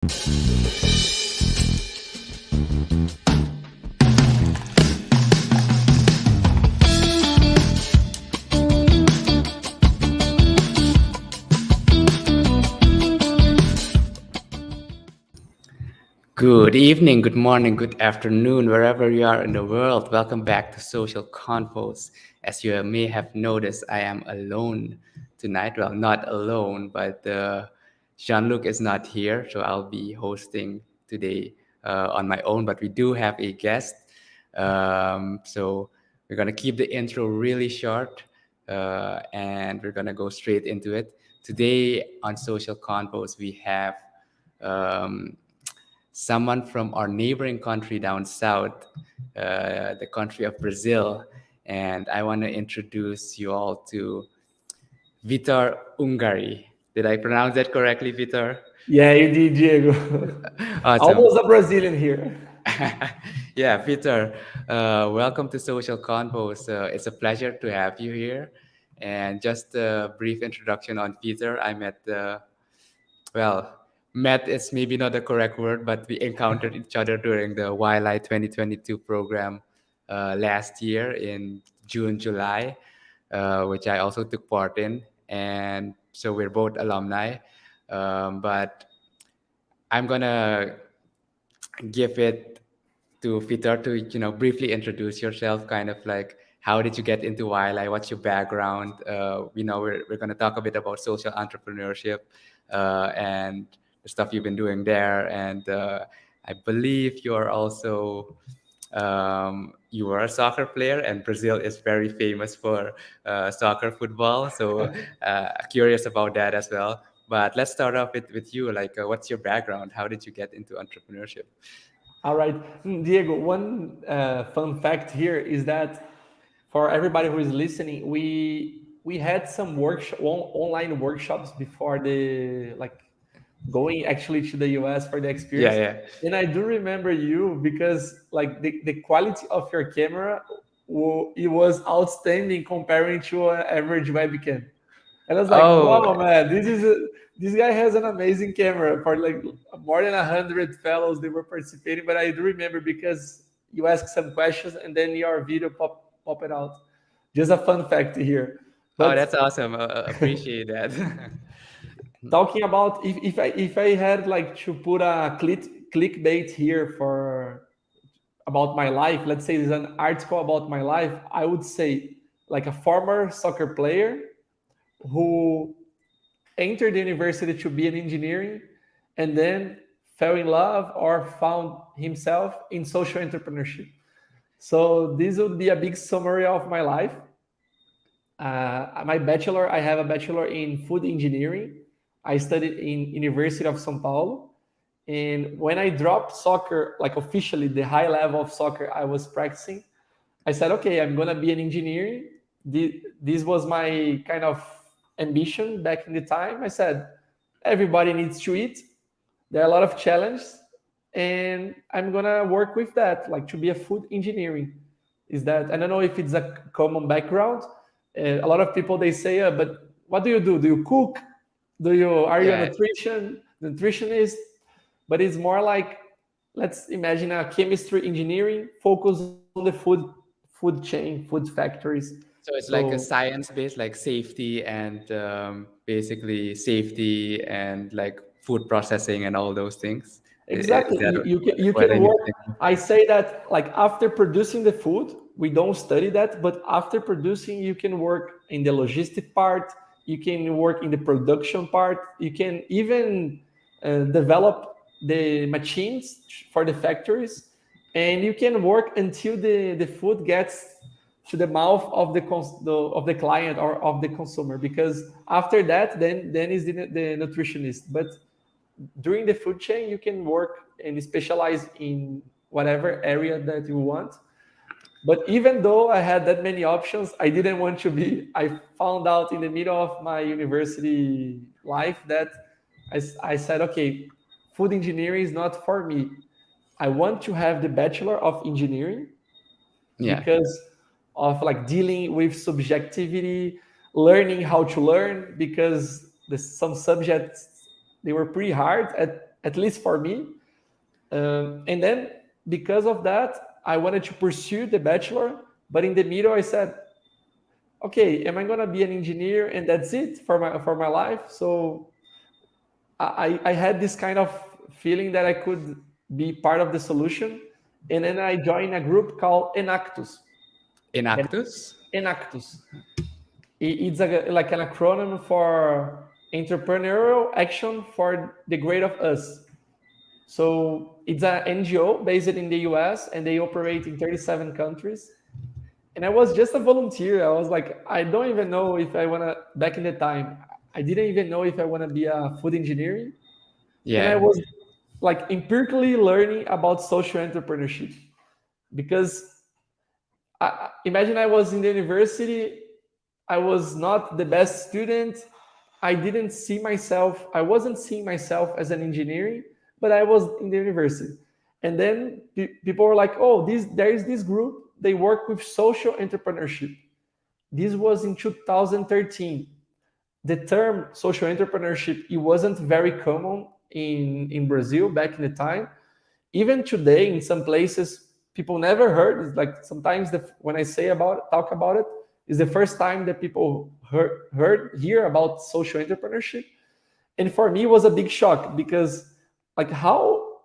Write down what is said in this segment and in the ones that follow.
Good evening, good morning, good afternoon, wherever you are in the world. Welcome back to Social Confoes. As you may have noticed, I am alone tonight. Well, not alone, but Jean-Luc is not here, so I'll be hosting today on my own. But we do have a guest, so we're gonna keep the intro really short, and we're gonna go straight into it. Today on Social Confoes, we have. Um, Someone from our neighboring country down south, the country of Brazil. And I want to introduce you all to Vitor Ungari. Did I pronounce that correctly, Vitor? Yeah, you did, Diego. Awesome. Almost a Brazilian here. Yeah, Peter, welcome to Social Convos. It's a pleasure to have you here. And just a brief introduction on Peter. Well, met is maybe not the correct word, but we encountered each other during the YLI 2022 program last year in June, July, which I also took part in. And so we're both alumni. But I'm going to give it to Peter to briefly introduce yourself, kind of like how did you get into YLI, what's your background. We're going to talk a bit about social entrepreneurship and the stuff you've been doing there. And I believe you are also you are a soccer player, and Brazil is very famous for soccer, football. So curious about that as well. But let's start off with you. Like, what's your background? How did you get into entrepreneurship? All right, Diego. One fun fact here is that for everybody who is listening, we had some online workshops before the going actually to the US for the Yeah, experience. yeah. And I do remember you because like the quality of your camera, it was outstanding comparing to an average webcam. And I was like, Oh, wow, man, this guy has an amazing camera. For like more than 100 fellows, they were participating. But I do remember because you asked some questions and then your video pop it out. Just a fun fact here. oh, But that's awesome. Appreciate that. talking about if I had like to put a clickbait here for about my life, let's say there's an article about my life, I would say like a former soccer player who entered the university to be an engineering and then fell in love or found himself in social entrepreneurship. So this would be a big summary of my life. My bachelor, I have a bachelor in food engineering. I studied in University of São Paulo. And when I dropped soccer, like officially the high level of soccer I was practicing, I said, okay, I'm gonna be an engineer. This was my kind of ambition back in the time. I said, everybody needs to eat. There are a lot of challenges, and I'm gonna work with that, like to be a food engineering. Is that I don't know if it's a common background. A lot of people they say, but what do you do? Do you cook? Are you a Yeah. nutritionist? But it's more like let's imagine a chemistry engineering focus on the food chain, food factories. So it's like a So science-based, like safety and basically safety and like food processing and all those things. Is exactly, that you what I can need work. to think of? I say that like after producing the food, we don't study that, but after producing, you can work in the logistic part. You can work in the production part. You can even develop the machines for the factories, and you can work until the food gets to the mouth of of the client or of the consumer. Because after that, then is the nutritionist. But during the food chain, you can work and specialize in whatever area that you want. But even though I had that many options, I didn't want to be. I found out in the middle of my university life that I said, okay, food engineering is not for me. I want to have the bachelor of engineering Yeah. because of like dealing with subjectivity, learning how to learn because some subjects they were pretty hard at least for me. And then because of that, I wanted to pursue the bachelor, but in the middle I said, okay, am I gonna be an engineer and that's it for my life? So I had this kind of feeling that I could be part of the solution, and then I joined a group called Enactus. Inactus? Enactus. It's like an acronym for Entrepreneurial Action for the Great of Us. So it's an NGO based in the US, and they operate in 37 countries. And I was just a volunteer. I was like, I don't even know if I want to, back in the time, I didn't even know if I want to be a food engineer. And I Yeah. was like empirically learning about social entrepreneurship because imagine I was in the university. I was not the best student. I didn't see myself, I wasn't seeing myself as an engineer, but I was in the university. And then people were like, oh, there is this group, they work with social entrepreneurship. This was in 2013. The term social entrepreneurship, it wasn't very common in Brazil back in the time. Even today, in some places, people never heard. It's like sometimes when I talk about it, it's the first time that people hear about social entrepreneurship. And for me, it was a big shock because, like, how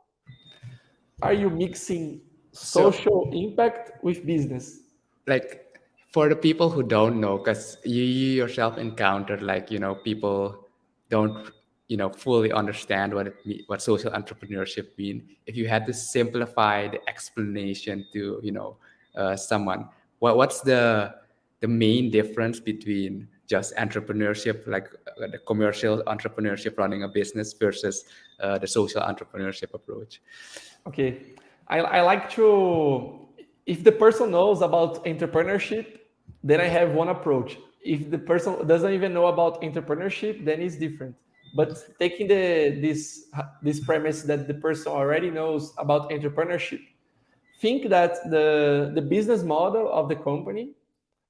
are you mixing So, social impact with business? like, for the people who don't know, because you yourself encountered, like, people don't, fully understand what social entrepreneurship mean. If you had to simplify the explanation to, someone, what's the main difference between just entrepreneurship, like the commercial entrepreneurship, running a business, versus the social entrepreneurship approach? Okay, I like to, if the person knows about entrepreneurship, then I have one approach. If the person doesn't even know about entrepreneurship, then it's different. But taking this premise that the person already knows about entrepreneurship, think that the business model of the company,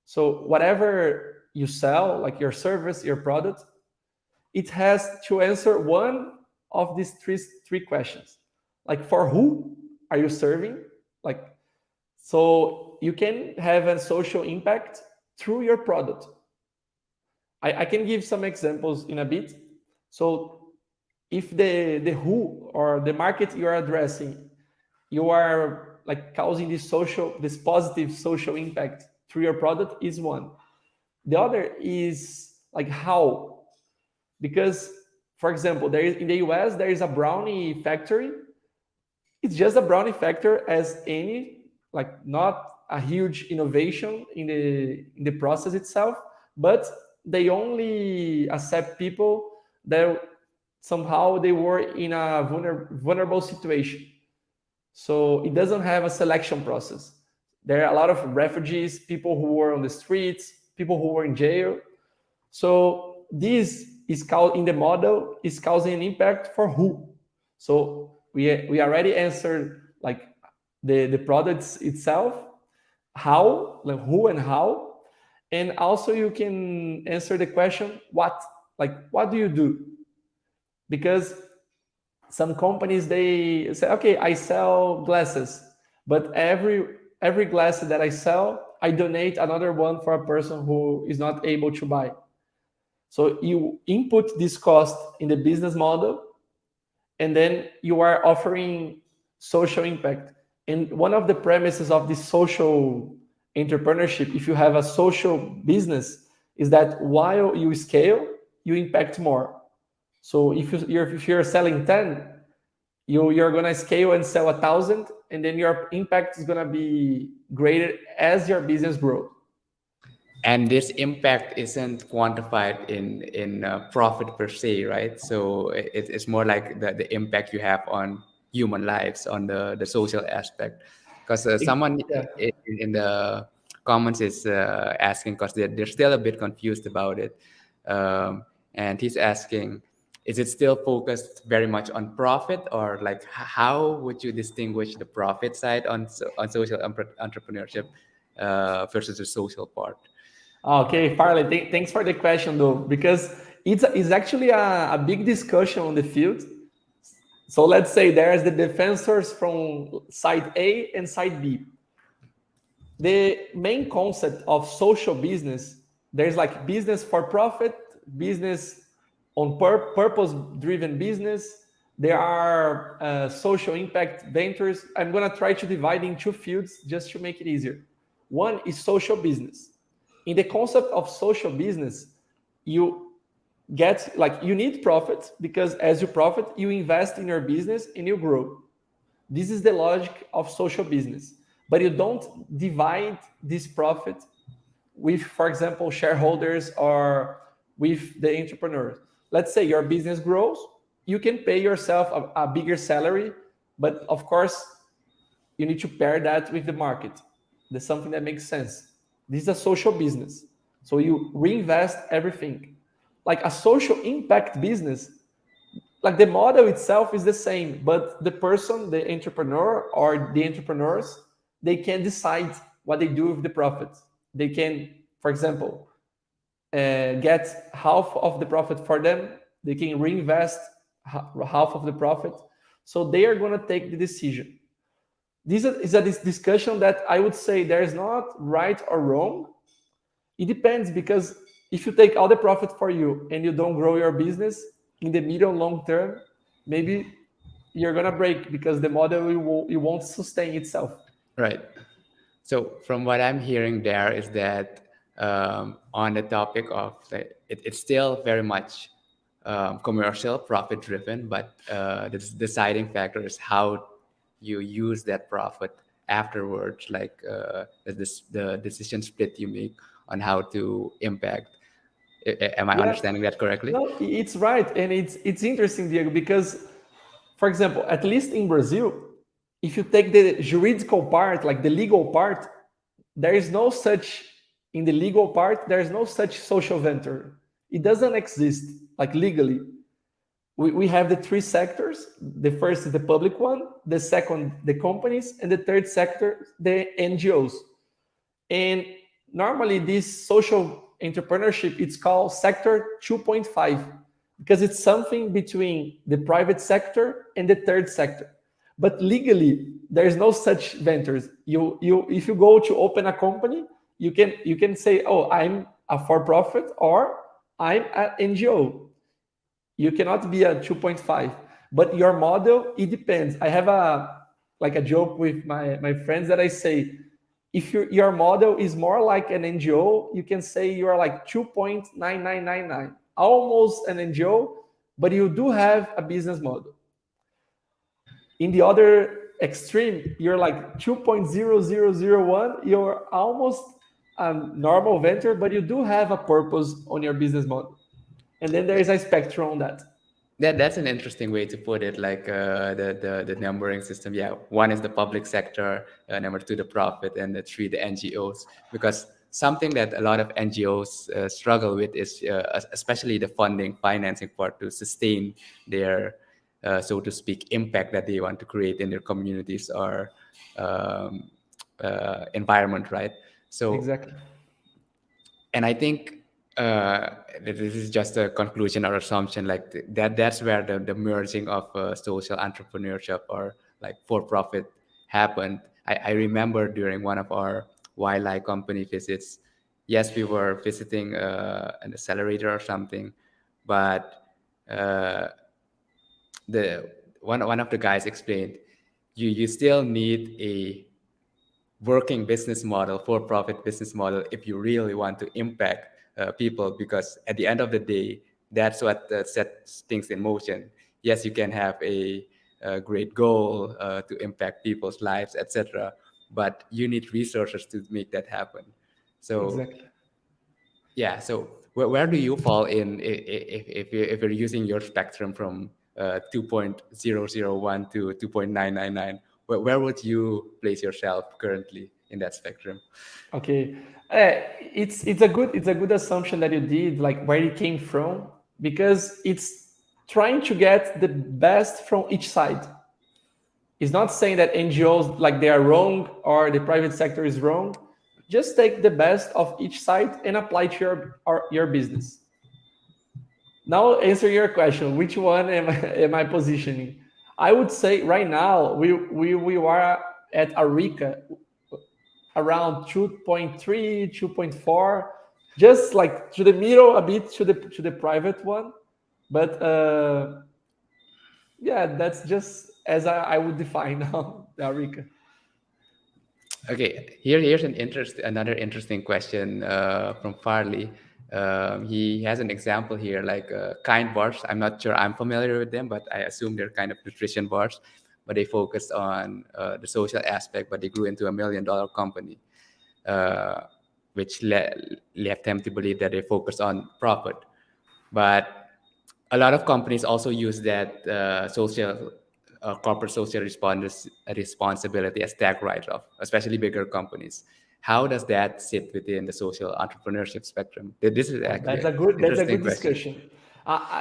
so whatever you sell, like your service, your product, it has to answer one of these three questions. Like, for who are you serving? Like, so you can have a social impact through your product. I can give some examples in a bit. So if the who or the market you are addressing, you are like causing this positive social impact through your product, is one. The other is like how, because for example, in the US there is a brownie factory. It's just a brownie factory as any, like not a huge innovation in the process itself, but they only accept people that somehow they were in a vulnerable situation. So it doesn't have a selection process. There are a lot of refugees, people who were on the streets, people who were in jail. So this is called, in the model, is causing an impact for who. So we already answered like the products itself, how, like who and how, and also you can answer the question what, like what do you do? Because some companies, they say, okay, I sell glasses, but every glass that I sell, I donate another one for a person who is not able to buy. So you input this cost in the business model, and then you are offering social impact. And one of the premises of this social entrepreneurship, if you have a social business, is that while you scale, you impact more. So if you're selling 10, you're gonna scale and sell 1,000, and then your impact is gonna be greater as your business grows. And this impact isn't quantified in profit per se, right? So it's more like the impact you have on human lives, on the social aspect. Because someone Yeah. in the comments is asking, because they're still a bit confused about it, and he's asking, is it still focused very much on profit, or like how would you distinguish the profit side on social entrepreneurship versus the social part? Okay, Farley, thanks for the question though, because it's actually a big discussion on the field. So let's say there's the defensors from side A and side B. The main concept of social business, there's like business for profit, business on purpose driven business. There are social impact ventures. I'm going to try to divide in two fields just to make it easier. One is social business. In the concept of social business, you get like you need profit because as you profit, you invest in your business and you grow. This is the logic of social business. But you don't divide this profit with, for example, shareholders or with the entrepreneurs. Let's say your business grows, you can pay yourself a bigger salary, but of course, you need to pair that with the market. That's something that makes sense. This is a social business. So you reinvest everything. Like a social impact business, like the model itself is the same, but the person, the entrepreneur or the entrepreneurs, they can decide what they do with the profits. They can, for example, get half of the profit for them. They can reinvest half of the profit. So they are going to take the decision. This is a discussion that I would say there is not right or wrong. It depends because if you take all the profit for you and you don't grow your business in the medium long term, maybe you're gonna break because the model it won't sustain itself. Right. So from what I'm hearing there is that on the topic of it's still very much commercial, profit driven, but the deciding factor is how you use that profit afterwards, like the decision split you make on how to impact. Am I Yeah, understanding that correctly? no, it's right, and it's interesting, Diego, because, for example, at least in Brazil, if you take the juridical part, like the legal part, there is no such in the legal part. There is no such social venture. It doesn't exist like legally. We have the three sectors. The first is the public one, the second, the companies, and the third sector, the NGOs. And normally this social entrepreneurship, it's called sector 2.5 because it's something between the private sector and the third sector. But legally, there is no such ventures. You if you go to open a company, you can say, oh, I'm a for-profit or I'm an NGO. You cannot be a 2.5, but your model, it depends. I have a joke with my friends that I say, if your model is more like an NGO, you can say you are like 2.9999, almost an NGO, but you do have a business model. In the other extreme, you're like 2.0001, you're almost a normal venture, but you do have a purpose on your business model. And then there is a spectrum on that. That's an interesting way to put it, like the numbering system. Yeah, one is the public sector, number two the profit, and the three the NGOs. Because something that a lot of NGOs struggle with is especially the funding, financing part to sustain their, so to speak, impact that they want to create in their communities or um, environment, right? So Exactly. and I think this is just a conclusion or assumption, like that's where the merging of social entrepreneurship or like for profit happened. I remember during one of our wildlife company visits, yes, we were visiting an accelerator or something, but uh, the one of the guys explained, you still need a working business model, for profit business model, if you really want to impact people, because at the end of the day, that's what sets things in motion. Yes, you can have a great goal to impact people's lives, etc., but you need resources to make that happen. So Exactly. yeah, so where do you fall in if you're using your spectrum from 2.001 to 2.999? Where would you place yourself currently in that spectrum? Okay. It's a good assumption that you did, like where it came from, because it's trying to get the best from each side. It's not saying that NGOs like they are wrong or the private sector is wrong. Just take the best of each side and apply to your business. Now answer your question. Which one am I positioning? I would say right now we are at Arica around 2.3, 2.4, just like to the middle a bit to the private one. But yeah, that's just as I would define now the Arica. Okay, here's another interesting question from Farley. He has an example here, like kind bars. I'm not sure I'm familiar with them, but I assume they're kind of nutrition bars. But they focus on the social aspect, but they grew into $1 million company, uh, which left them to believe that they focus on profit. But a lot of companies also use that corporate social responsibility as tag write-off, especially bigger companies. How does that sit within the social entrepreneurship spectrum? This is actually an That's a interesting good question. discussion.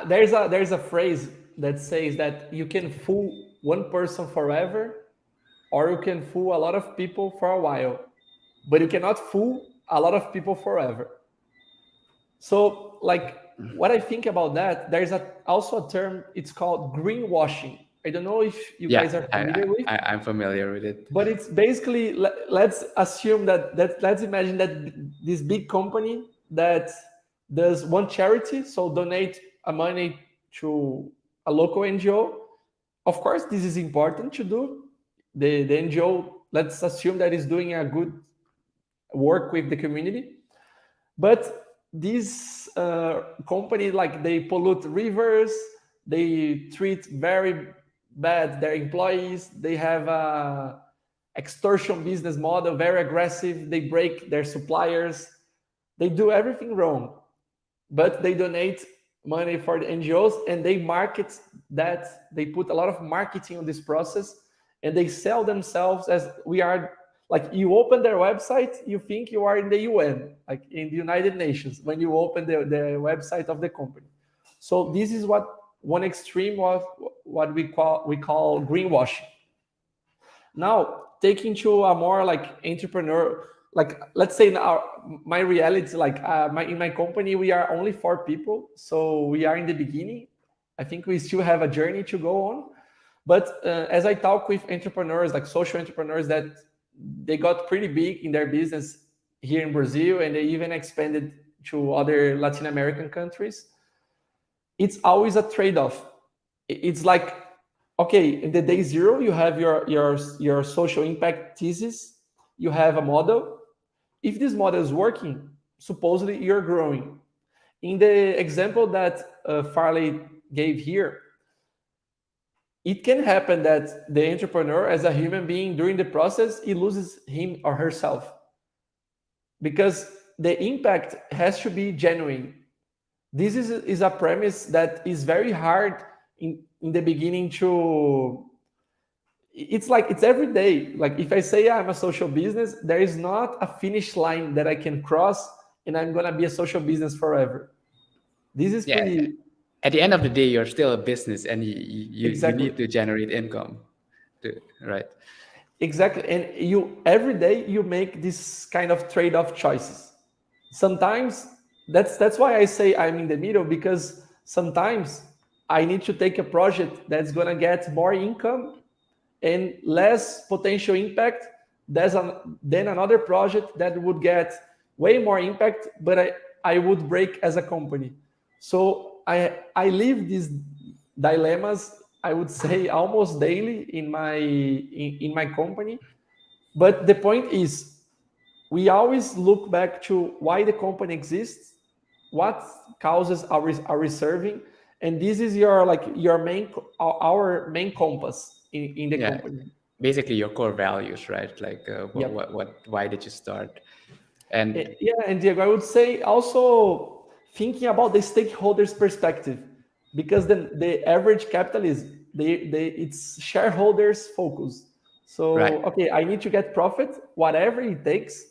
There's a phrase that says that you can fool one person forever, or you can fool a lot of people for a while, but you cannot fool a lot of people forever. So, like, what I think about that, there's also a term. It's called greenwashing. I don't know if you Yeah, guys are familiar with, I'm familiar with it. but it's basically, let's assume that let's imagine that this big company that does one charity, so donate a money to a local NGO. Of course, this is important to do. The NGO, let's assume that is doing a good work with the community. But these companies, like, they pollute rivers, they treat very bad their employees, they have a extortion business model, very aggressive, they break their suppliers, they do everything wrong. But they donate money for the NGOs, and they market that, they put a lot of marketing on this process, and they sell themselves as we are, like, you open their website, you think you are in the UN, like in the United Nations, when you open the website of the company. So this is what one extreme of what we call greenwashing. Now, taking to a more like entrepreneur, like, let's say now my reality, like, in my company we are only 4 people, so we are in the beginning. I think we still have a journey to go on. But as I talk with entrepreneurs, like social entrepreneurs, that they got pretty big in their business here in Brazil, and they even expanded to other Latin American countries, it's always a trade-off. It's like, okay, in the day zero, you have your social impact thesis, you have a model. If this model is working, supposedly you're growing. In the example that Farley gave here, it can happen that the entrepreneur, as a human being, during the process, he loses him or herself, because the impact has to be genuine. This is a premise that is very hard in the beginning to. It's like, it's every day. Like, if I say I'm a social business, there is not a finish line that I can cross and I'm gonna be a social business forever. This is Yeah, pretty. at the end of the day, you're still a business, and you Exactly. need to generate income, right? Exactly. And you, every day you make this kind of trade-off choices. Sometimes that's why I say I'm in the middle, because sometimes I need to take a project that's gonna get more income and less potential impact than another project that would get way more impact, but I would break as a company. So I live these dilemmas, I would say, almost daily in my company. But the point is, we always look back to why the company exists, what causes our reserving, and this is your, like, your main, our main compass in the Yeah, company. basically your core values, right? Like Yep. why did you start? And Yeah, and Diego, I would say also thinking about the stakeholders' perspective, because the average capitalist, they it's shareholders focus. right, So, okay, I need to get profit, whatever it takes.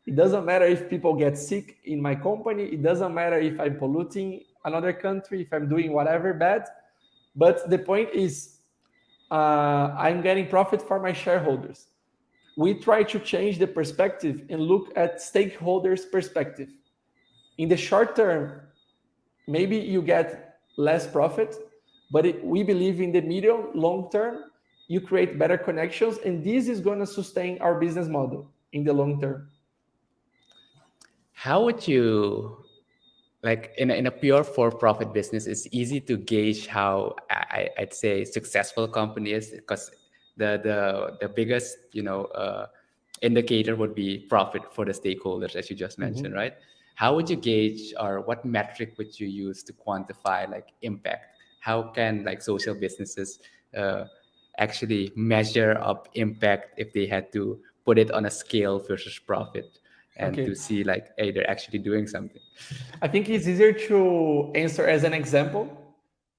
It doesn't matter if people get sick in my company. It doesn't matter if I'm polluting another country, if I'm doing whatever bad. But the point is, I'm getting profit for my shareholders. We try to change the perspective and look at stakeholders' perspective. In the short term, maybe you get less profit, But we believe in the medium, long term, you create better connections, and this is going to sustain our business model in the long term. How would you, like in a pure for-profit business, it's easy to gauge how I'd say successful company is, because the biggest indicator would be profit for the stakeholders, as you just mentioned, Mhm. right? How would you gauge, or what metric would you use to quantify like impact? How can like social businesses uh, actually measure up impact if they had to put it on a scale versus profit, and to Okay. see like, hey, they're actually doing something? I think it's easier to answer as an example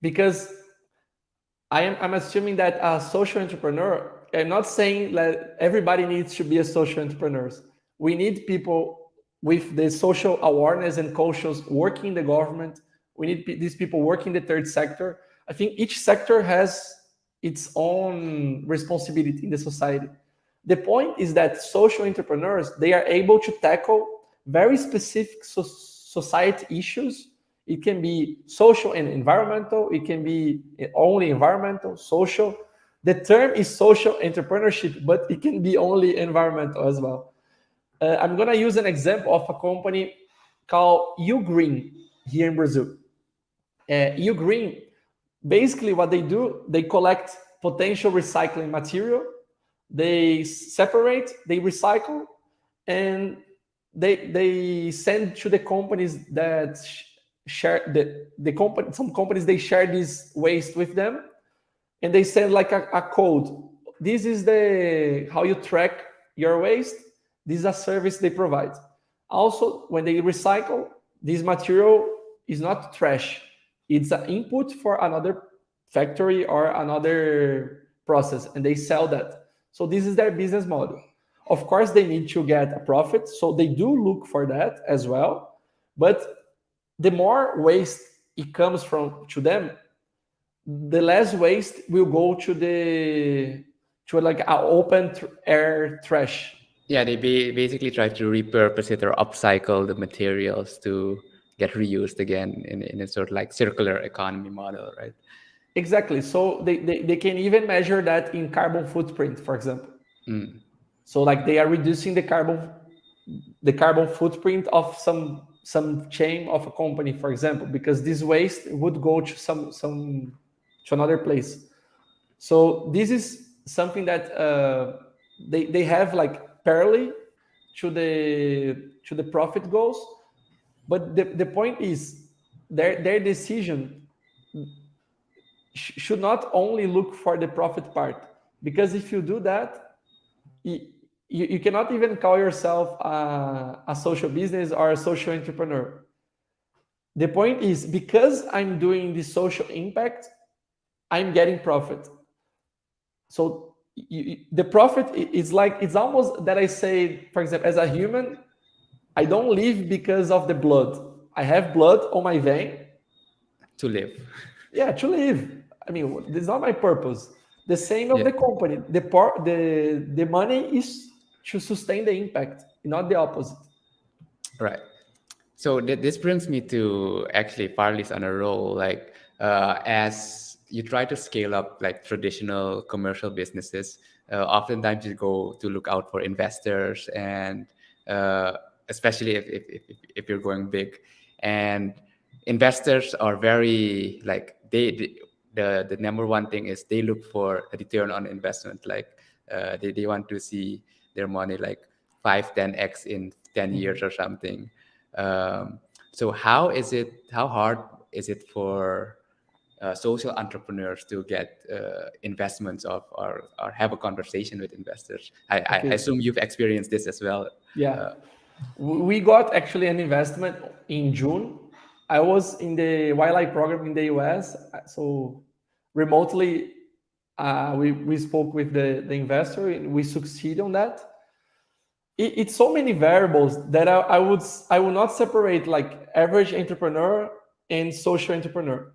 because I'm assuming that a social entrepreneur, I'm not saying that everybody needs to be a social entrepreneur. We need people with the social awareness and conscious working in the government. We need these people working in the third sector. I think each sector has its own responsibility in the society. The point is that social entrepreneurs, they are able to tackle very specific society issues. It can be social and environmental. It can be only environmental, social. The term is social entrepreneurship, but it can be only environmental as well. I'm going to use an example of a company called Ugreen here in Brazil. Ugreen, basically what they do, they collect potential recycling material, they separate, they recycle, and they send to the companies that share the company. Some companies, they share this waste with them, and they send like a code. This is the how you track your waste. This is a service they provide. Also, when they recycle, this material is not trash. It's an input for another factory or another process, and they sell that. So this is their business model. Of course, they need to get a profit, so they do look for that as well. But the more waste it comes from to them, the less waste will go to like an open air trash. Yeah, they basically try to repurpose it or upcycle the materials to get reused again in a sort of like circular economy model, right? Exactly. So they can even measure that in carbon footprint, for example. Mm. So like they are reducing the carbon footprint of some chain of a company, for example, because this waste would go to some to another place. So this is something that they have like parallel to the profit goals. But the point is their decision should not only look for the profit part, because if you do that, you cannot even call yourself a social business or a social entrepreneur. The point is, because I'm doing the social impact, I'm getting profit. So the profit is like, it's almost that I say, for example, as a human, I don't live because of the blood. I have blood on my vein, To live. yeah, to live. I mean, this is not my purpose. The same of Yeah, the company. The money is to sustain the impact, not the opposite. right. So this brings me to actually Farley's on a roll. Like as you try to scale up like traditional commercial businesses, oftentimes you go to look out for investors, and uh, especially if you're going big, and investors are very like the number one thing is they look for a return on investment. Like they want to see their money like 5-10x in 10 years or something. So how hard is it for social entrepreneurs to get investments of, or have a conversation with investors? I Okay. assume you've experienced this as well. Yeah. Uh, We got actually an investment in June. I was in the wildlife program in the US, so remotely we spoke with the investor and we succeed on that. It's so many variables that I will not separate like average entrepreneur and social entrepreneur.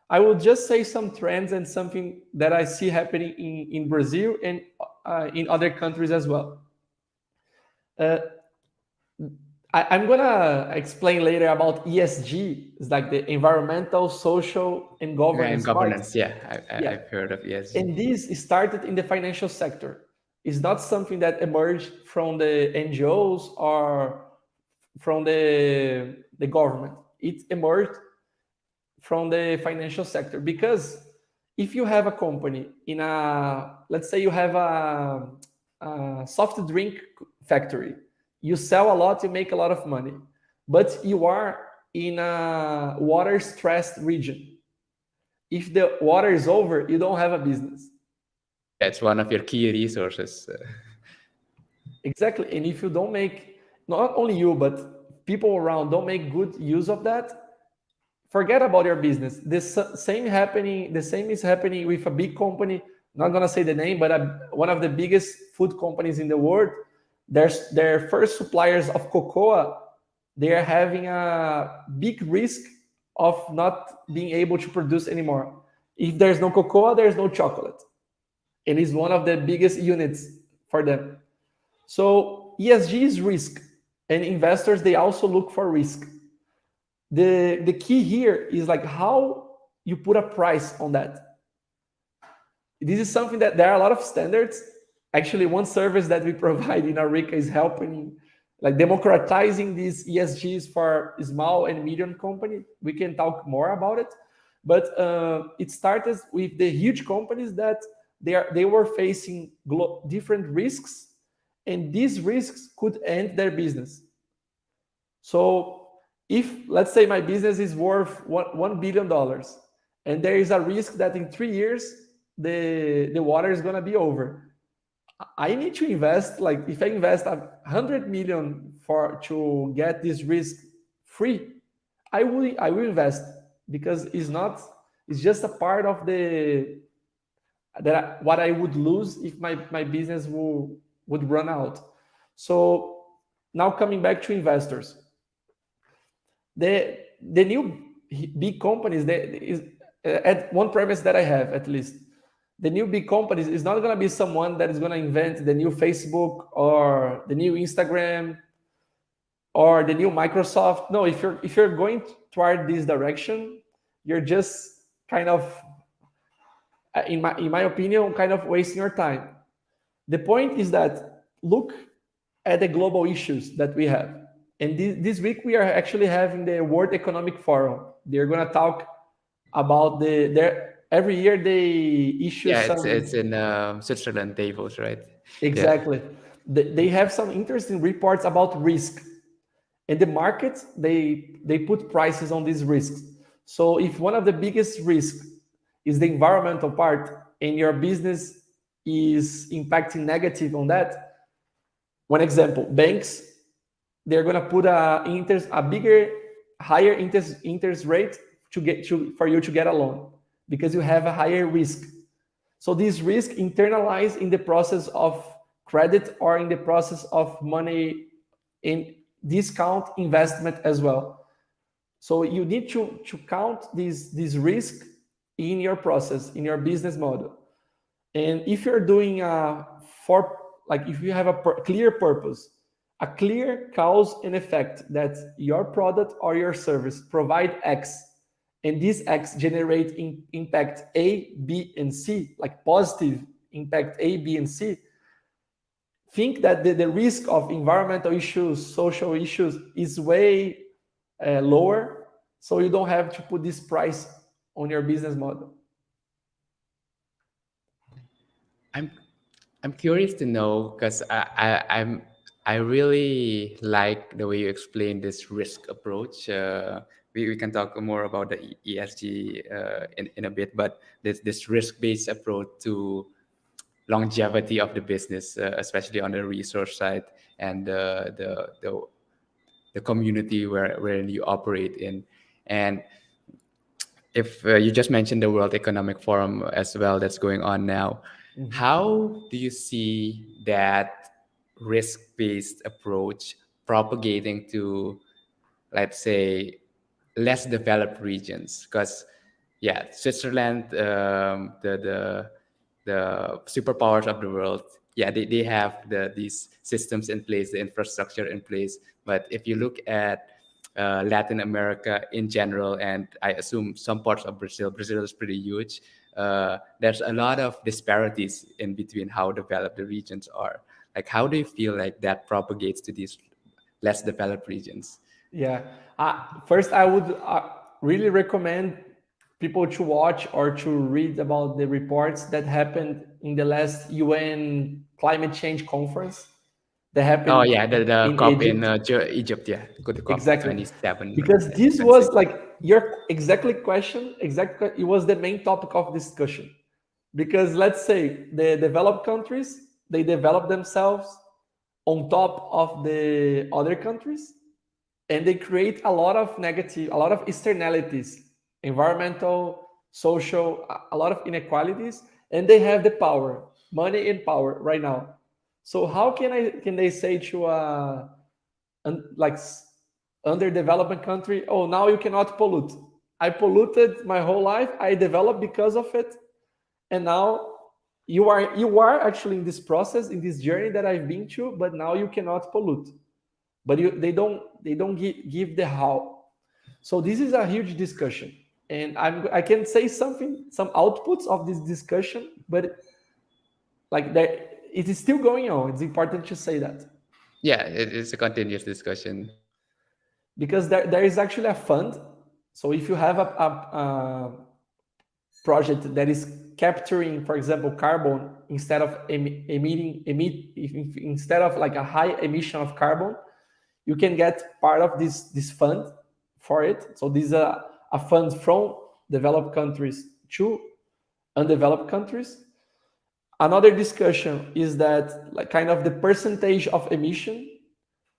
I will just say some trends and something that I see happening in Brazil and in other countries as well. Uh, I'm gonna explain later about ESG. It's like the environmental, social, and Yeah, and governance part. governance. Yeah, Yeah, I've heard of ESG. and this started in the financial sector. It's not something that emerged from the NGOs or from the government. It emerged from the financial sector because if you have a company in a, let's say you have a soft drink factory, you sell a lot, you make a lot of money, but you are in a water stressed region. If the water is over, you don't have a business. Yeah, it's one of your key resources. Exactly. And if you don't make, not only you, but people around don't make good use of that, forget about your business. The same is happening with a big company. Not gonna say the name, but one of the biggest food companies in the world. Their first suppliers of cocoa, they are having a big risk of not being able to produce anymore. If there's no cocoa, there's no chocolate, and it's one of the biggest units for them. So ESG is risk, and investors they also look for risk. The key here is like how you put a price on that. This is something that there are a lot of standards. Actually, one service that we provide in Arica is helping like democratizing these ESGs for small and medium companies. We can talk more about it, but it started with the huge companies that they were facing different risks, and these risks could end their business. So if let's say my business is worth $1 billion, and there is a risk that in 3 years the water is going to be over, I need to invest. Like if I invest 100 million for to get this risk free, I will invest because it's just a part of the what I would lose if my business would run out. So now coming back to investors, the new big companies, at one premise that I have at least, the new big companies is not going to be someone that is going to invent the new Facebook or the new Instagram or the new Microsoft. No, if you're going toward this direction, you're just kind of, in my opinion, kind of wasting your time. The point is that look at the global issues that we have. And this week we are actually having the World Economic Forum. They're going to talk about every year they issue Yeah, some. it's in Switzerland, Davos, right? Yeah. Exactly. They have some interesting reports about risk. And the markets, they put prices on these risks. So if one of the biggest risks is the environmental part and your business is impacting negative on that, one example, banks, they're going to put a bigger, higher interest rate for you to get a loan because you have a higher risk. So this risk internalized in the process of credit or in the process of money in discount investment as well. So you need to count this risk in your process, in your business model. And if you're doing if you have a clear purpose, a clear cause and effect that your product or your service provide X, and this X generate impact A, B, and C, like positive impact A, B, and C, think that the risk of environmental issues, social issues is way lower, so you don't have to put this price on your business model. I'm I'm curious to know because I really like the way you explain this risk approach. We can talk more about the ESG in a bit, but this risk based approach to longevity of the business, especially on the resource side and the community where you operate in. And if you just mentioned the World Economic Forum as well, that's going on now. Mhm. How do you see that risk-based approach propagating to, let's say, less developed regions? Because, yeah, Switzerland, the the superpowers of the world, yeah, they have these systems in place, the infrastructure in place. But if you look at Latin America in general, and I assume some parts of Brazil is pretty huge. There's a lot of disparities in between how developed the regions are. Like, how do you feel like that propagates to these less developed regions? Yeah. First, I would really recommend people to watch or to read about the reports that happened in the last UN climate change conference that Oh happened yeah, the in COP in Egypt. Egypt, yeah, the COP Exactly. 27 or Because this was 26. like your exactly question, exactly, it was the main topic of discussion. Because let's say the developed countries, they develop themselves on top of the other countries, and they create a lot of negative, a lot of externalities, environmental, social, a lot of inequalities, and they have the power, money and power right now. So how can they say to a like underdeveloped country, oh, now you cannot pollute? I polluted my whole life, I developed because of it, and now you are actually in this process, in this journey that I've been to, but now you cannot pollute. But they don't give the how. So this is a huge discussion, and I can say something, some outputs of this discussion, but like that, it is still going on. It's important to say that, Yeah, it is a continuous discussion. because there is actually a fund. So if you have a project that is capturing, for example, carbon, instead of instead of like a high emission of carbon, you can get part of this fund for it. So this is a fund from developed countries to undeveloped countries. Another discussion is that, like, kind of the percentage of emission.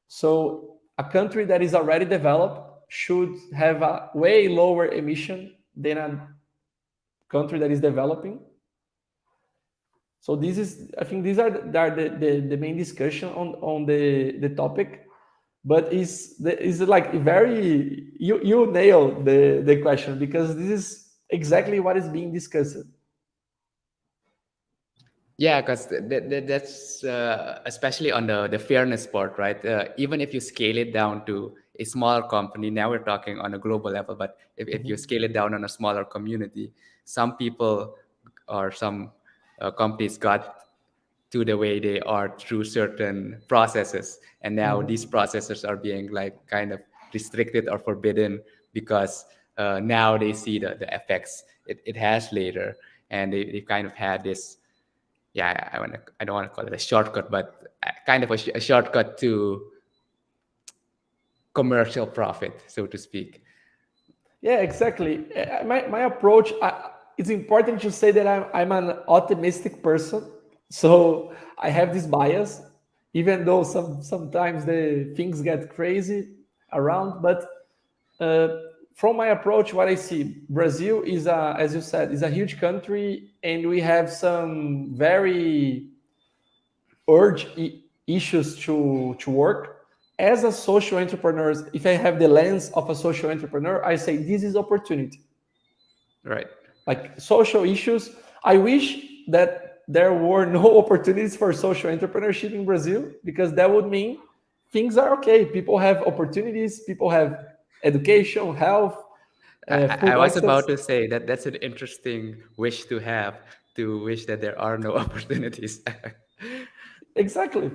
So a country that is already developed should have a way lower emission than a country that is developing. So this is, I think these are the main discussion on the topic. But is like very, you nailed the question, because this is exactly what is being discussed. Yeah, because that's especially on the fairness part, right? Even if you scale it down to a smaller company, now we're talking on a global level, but if you scale it down on a smaller community, some people or some companies got to the way they are through certain processes, and now these processes are being like kind of restricted or forbidden because now they see the effects it has later, and they kind of had this, yeah, I don't want to call it a shortcut, but kind of a shortcut to commercial profit, so to speak. Yeah, exactly. My approach, it's important to say that I'm an optimistic person. So I have this bias, even though sometimes the things get crazy around. But uh, from my approach, what I see, Brazil is as you said, is a huge country, and we have some very urge issues to work. As a social entrepreneur, if I have the lens of a social entrepreneur, I say this is opportunity. Right. Like social issues, I wish that there were no opportunities for social entrepreneurship in Brazil, because that would mean things are okay. People have opportunities, people have education, health, I food was access. about to say that that's an interesting wish to have, to wish that there are no opportunities. Exactly,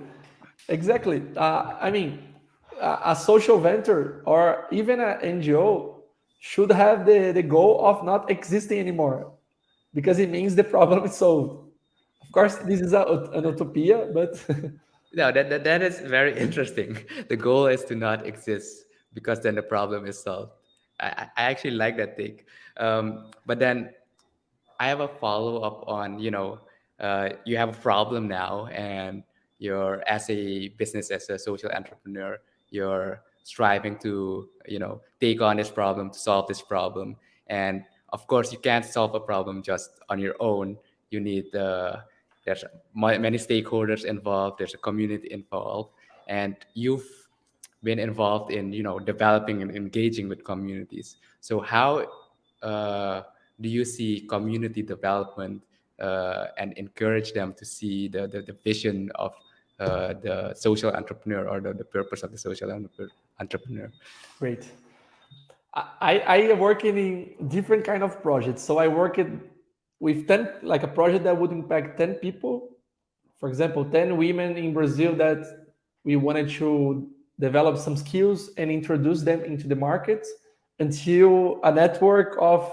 exactly. I mean, a social venture or even an NGO should have the goal of not existing anymore, because it means the problem is solved. Of course, this is an utopia, but No, that is very interesting. The goal is to not exist because then the problem is solved. I actually like that take. But then I have a follow up on, you have a problem now, and you're, as a business, as a social entrepreneur, you're striving to, take on this problem, to solve this problem. And of course, you can't solve a problem just on your own. You need there's many stakeholders involved, there's a community involved, and you've been involved in, developing and engaging with communities. So how uh, do you see community development and encourage them to see the vision of the social entrepreneur, or the purpose of the social entrepreneur. Great. I work in different kind of projects. So I work with 10, like a project that would impact 10 people. For example, 10 women in Brazil that we wanted to develop some skills and introduce them into the market, until a network of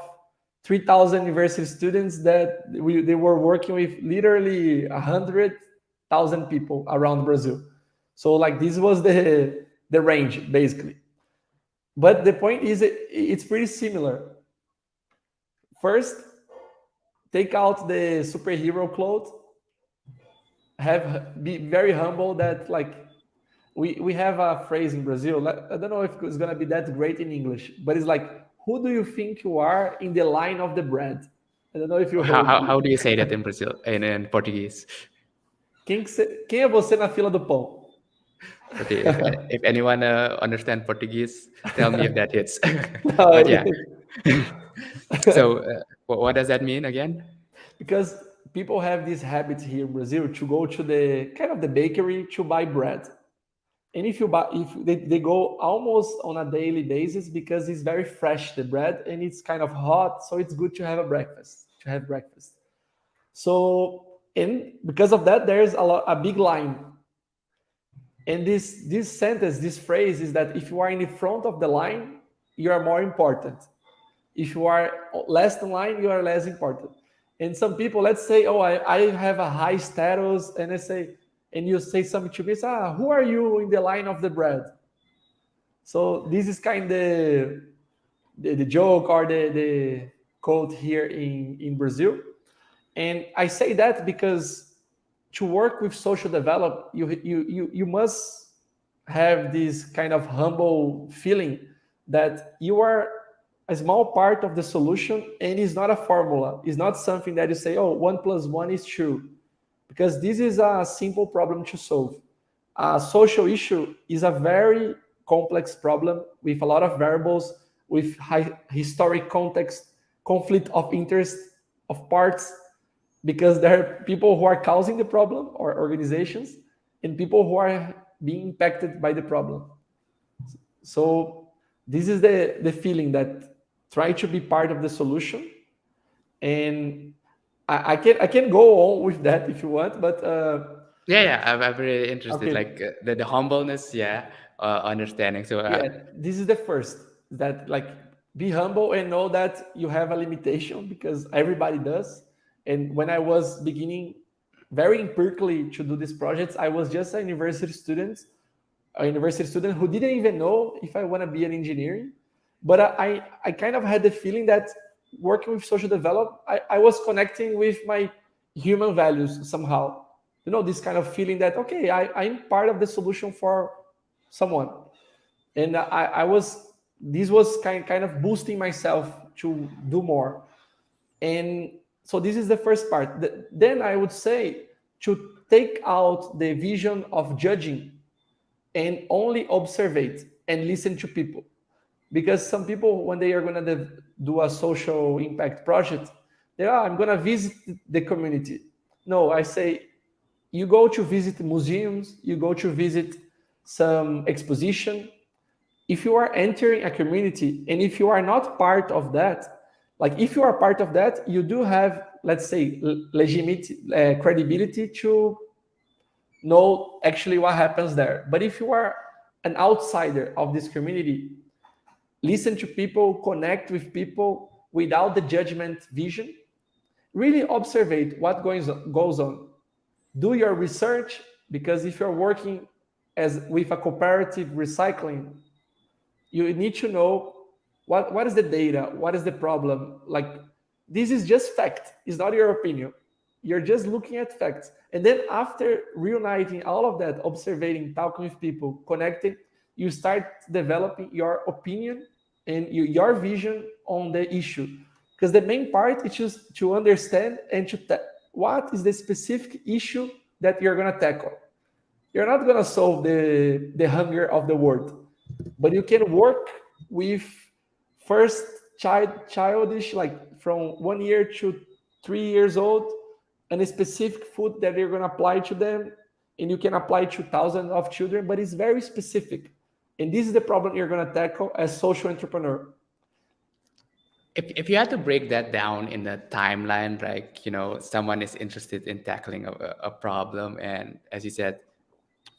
3,000 university students that they were working with literally 100,000 people around Brazil. So like this was the range basically. But the point is, it's pretty similar. First, take out the superhero clothes. Be very humble. That like we have a phrase in Brazil. I don't know if it's gonna be that great in English, but it's like, who do you think you are in the line of the bread? I don't know if you heard. How do you say that in Brazil, in Portuguese? Quem é você na fila do pão? Okay, if anyone understand Portuguese, tell me if that hits. No, But yeah. So what does that mean again? because people have this habit here in Brazil to go to the kind of the bakery to buy bread. And if they go almost on a daily basis, because it's very fresh, the bread, and it's kind of hot, so it's good to have breakfast. So, and because of that, there's a big line. And this sentence, this phrase is that if you are in the front of the line, you are more important. If you are last in line, you are less important. And some people, let's say, oh, I have a high status, and and you say something to me, who are you in the line of the bread? So this is kind of the joke, or the quote here in Brazil. And I say that because to work with social development, you must have this kind of humble feeling that you are a small part of the solution, and it's not a formula. It's not something that you say, oh, 1 + 1 is 2, because this is a simple problem to solve. A social issue is a very complex problem with a lot of variables, with high historic context, conflict of interest of parts, because there are people who are causing the problem, or organizations, and people who are being impacted by the problem. So this is the feeling that try to be part of the solution. And I can go on with that if you want, but yeah, I'm very interested. okay. Like the humbleness, yeah, understanding. So Yeah, this is the first, that like be humble and know that you have a limitation, because everybody does. And when I was beginning very empirically to do these projects, I was just a university student who didn't even know if I want to be an engineer. But I kind of had the feeling that working with social development, I was connecting with my human values somehow. You know, this kind of feeling that, okay, I'm part of the solution for someone. And this was kind of boosting myself to do more. And so this is the first part. Then I would say to take out the vision of judging and only observe and listen to people. Because some people, when they are going to do a social impact project, I'm going to visit the community. No, I say, you go to visit museums, you go to visit some exposition. If you are entering a community, and if you are not part of that, like if you are part of that, you do have, let's say, legitimate credibility to know actually what happens there. But if you are an outsider of this community, listen to people, connect with people without the judgment vision, really observe what goes on. Do your research, because if you're working with a cooperative recycling, you need to know what is the data, what is the problem. Like, this is just fact, it's not your opinion. You're just looking at facts. And then after reuniting all of that, observing, talking with people, connecting, you start developing your opinion and your vision on the issue. Because the main part is just to understand and what is the specific issue that you're going to tackle. You're not going to solve the hunger of the world, but you can work with first childish, like from 1 year to 3 years old, a specific food that you're going to apply to them, and you can apply to thousands of children, but it's very specific. And this is the problem you're going to tackle as social entrepreneur. If you had to break that down in a timeline, like, someone is interested in tackling a problem, and as you said,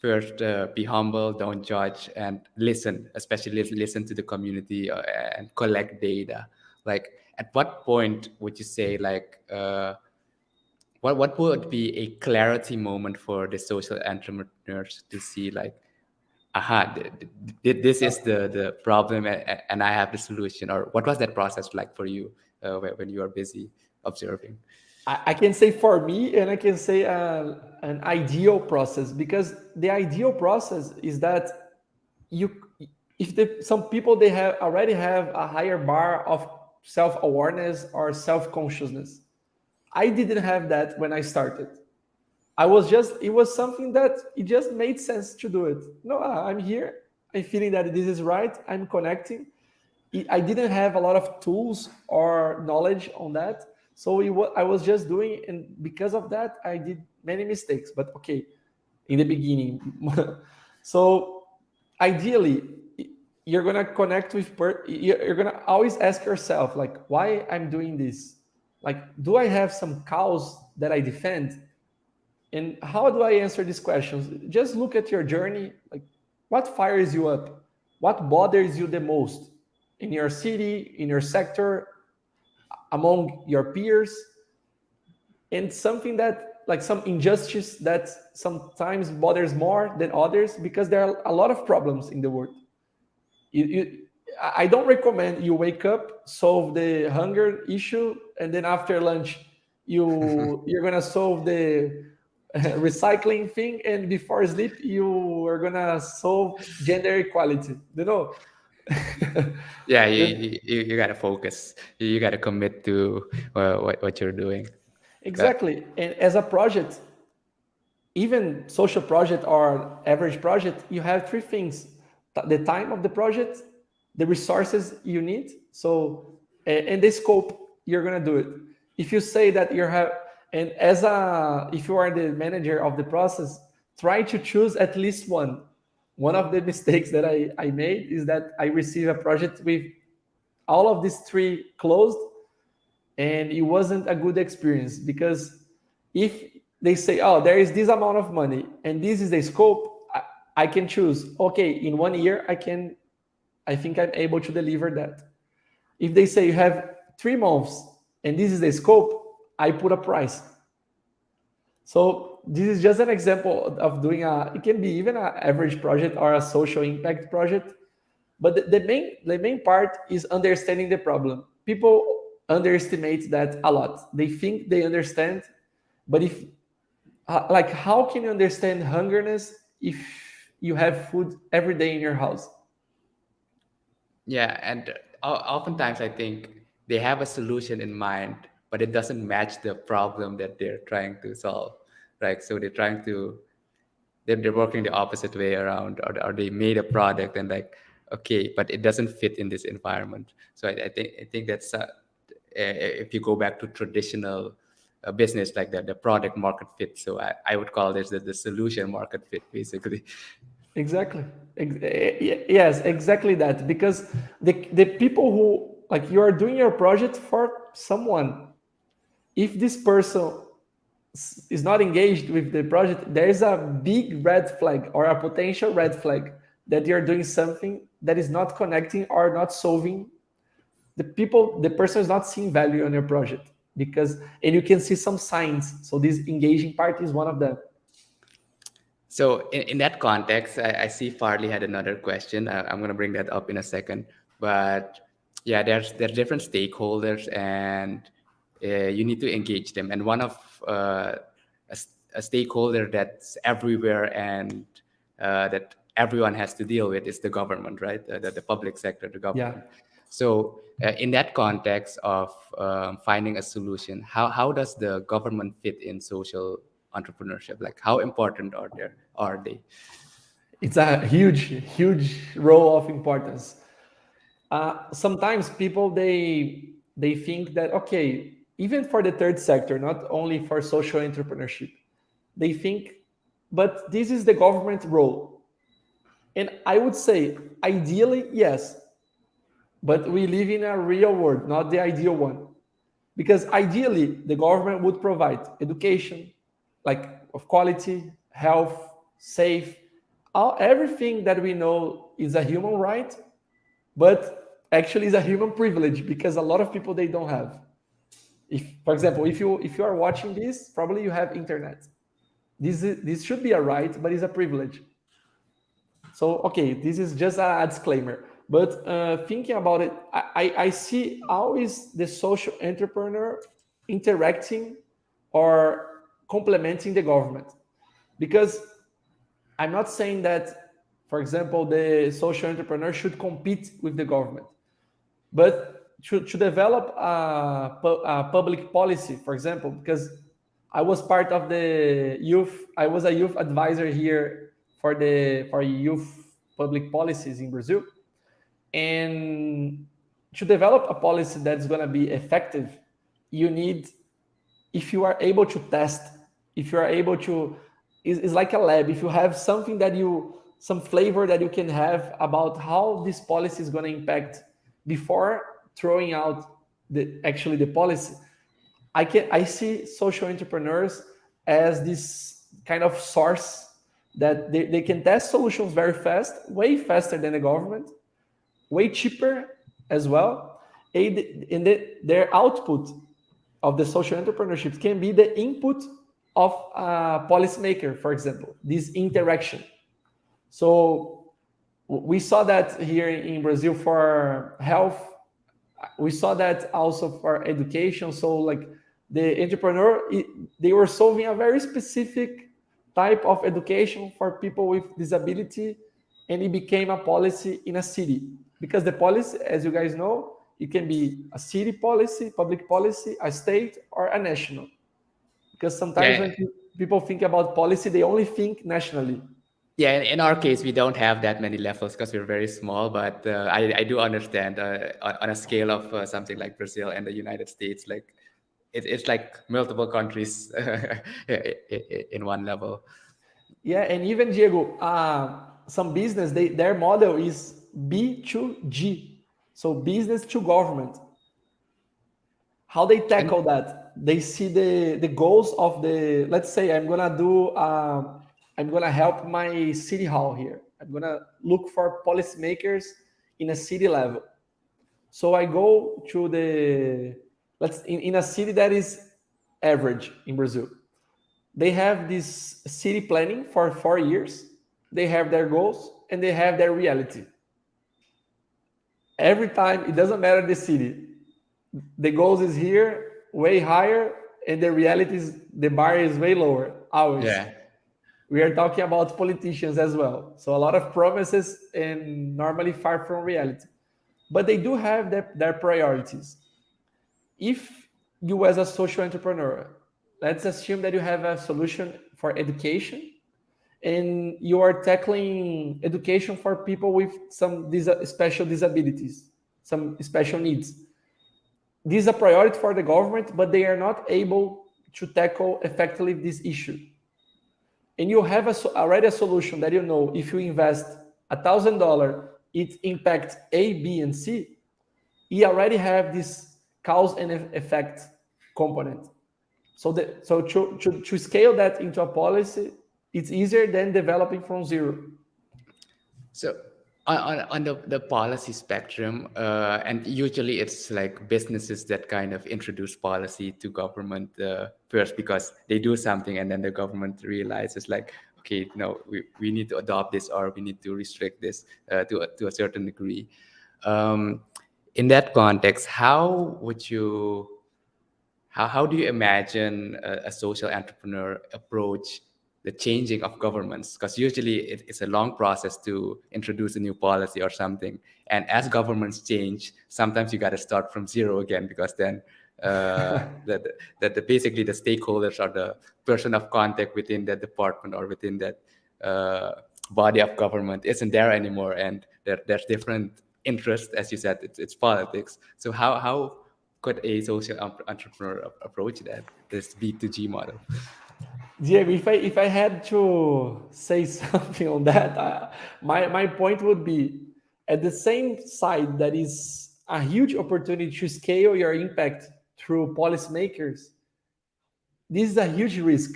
first, be humble, don't judge, and listen, especially listen to the community, and collect data. Like, at what point would you say, like, what would be a clarity moment for the social entrepreneurs to see, like, aha, this is the problem, and I have the solution? Or what was that process like for you, when you are busy observing? I can say for me, and I can say an ideal process, because the ideal process is that you, if some people they have already have a higher bar of self-awareness or self-consciousness. I didn't have that when I started. It was something that it just made sense to do it. No, I'm here. I'm feeling that this is right. I'm connecting. I didn't have a lot of tools or knowledge on that. So I was just doing, and because of that, I did many mistakes. But okay, in the beginning. So ideally, you're gonna connect with, you're gonna always ask yourself, like, why I'm doing this? Like, do I have some cause that I defend? And how do I answer these questions? Just look at your journey. Like, what fires you up? What bothers you the most in your city, in your sector, among your peers? And something that, like, some injustice that sometimes bothers more than others, because there are a lot of problems in the world. I don't recommend you wake up, solve the hunger issue, and then after lunch, you're gonna solve the recycling thing, and before sleep you are gonna solve gender equality. Yeah, you gotta focus. You gotta commit to, what you're doing. Exactly. And as a project, even social project or average project, you have three things: the time of the project, the resources you need, so, and the scope you're going to do it. If you say that you have, and if you are the manager of the process, try to choose at least one of the mistakes that I made is that I received a project with all of these three closed, and it wasn't a good experience, because if they say, oh, there is this amount of money and this is the scope, I can choose, okay, in 1 year I think I'm able to deliver that. If they say you have 3 months and this is the scope, I put a price. So this is just an example of doing it can be even an average project or a social impact project. But the main part is understanding the problem. People underestimate that a lot. They think they understand, but if, like, how can you understand hungerness if you have food every day in your house? Yeah, and oftentimes I think they have a solution in mind, but it doesn't match the problem that they're trying to solve, right? So they're working the opposite way around, or they made a product and, like, okay, but it doesn't fit in this environment. So I think that's, if you go back to traditional, business, like the product market fit. So I would call this the solution market fit, basically. Exactly. Yes, exactly that. Because the people who, like, you are doing your project for someone. If this person is not engaged with the project, there is a big red flag or a potential red flag that you're doing something that is not connecting or not solving. The person is not seeing value on your project, because, and you can see some signs. So this engaging part is one of them. So in that context, I see Farley had another question. I'm going to bring that up in a second. But yeah, there's different stakeholders, and, you need to engage them. And one of, a stakeholder that's everywhere, and, that everyone has to deal with, is the government, right? The public sector, the Yeah. government. So, in that context of, finding a solution, how does the government fit in social entrepreneurship? Like, how important are they? It's a huge role of importance. Sometimes people they think that, okay, even for the third sector, not only for social entrepreneurship, they think, but this is the government role. And I would say, ideally, yes, but we live in a real world, not the ideal one. Because ideally, the government would provide education, like of quality, health, safe, everything that we know is a human right, but actually is a human privilege because a lot of people they don't have. If, for example, if you are watching this, probably you have internet. This should be a right, but it's a privilege. So okay, this is just a disclaimer. But thinking about it, I see how is the social entrepreneur interacting or complementing the government. Because I'm not saying that, for example, the social entrepreneur should compete with the government, but to develop a public policy, for example, because I was part of the youth, I was a youth advisor here for youth public policies in Brazil. And to develop a policy that's going to be effective, you need, if you are able to test, if you are able to, it's like a lab. If you have something that some flavor that you can have about how this policy is going to impact before throwing out actually the policy, I see social entrepreneurs as this kind of source that they can test solutions very fast, way faster than the government, way cheaper as well. And their output of the social entrepreneurship can be the input of a policymaker, for example, this interaction. So we saw that here in Brazil for health. We saw that also for education. So like the entrepreneur, they were solving a very specific type of education for people with disability, and it became a policy in a city. Because the policy, as you guys know, it can be a city policy, public policy, a state, or a national. Because sometimes when people think about policy, they only think nationally. Yeah, in our case, we don't have that many levels because we're very small. But I do understand on a scale of something like Brazil and the United States, like it's like multiple countries in one level. Yeah, and even Diego, some business, their model is B2G, so business to government. How they tackle that? They see the goals of the. Let's say I'm gonna help my city hall here. I'm gonna look for policymakers in a city level. So I go to in a city that is average in Brazil. They have this city planning for 4 years. They have their goals and they have their reality. Every time, it doesn't matter the city. The goals is here, way higher, and the reality is the bar is way lower. Always. Yeah. We are talking about politicians as well. So a lot of promises and normally far from reality. But they do have their priorities. If you, as a social entrepreneur, let's assume that you have a solution for education and you are tackling education for people with some special disabilities, some special needs. This is a priority for the government, but they are not able to tackle effectively this issue. And you have already a solution that you know if you invest $1,000, it impacts A, B, and C. You already have this cause and effect component. So to scale that into a policy, it's easier than developing from zero. So on the policy spectrum, and usually it's like businesses that kind of introduce policy to government first because they do something and then the government realizes like, okay, no, we need to adopt this or we need to restrict this to a certain degree. In that context, how do you imagine a social entrepreneur approach the changing of governments? Because usually it's a long process to introduce a new policy or something. And as governments change, sometimes you got to start from zero again, because then basically the stakeholders or the person of contact within that department or within that body of government isn't there anymore. And there's different interests, as you said, it's politics. So how could a social entrepreneur approach that, this B2G model? Diego, if I had to say something on that, my point would be, at the same side that is a huge opportunity to scale your impact through policymakers, this is a huge risk,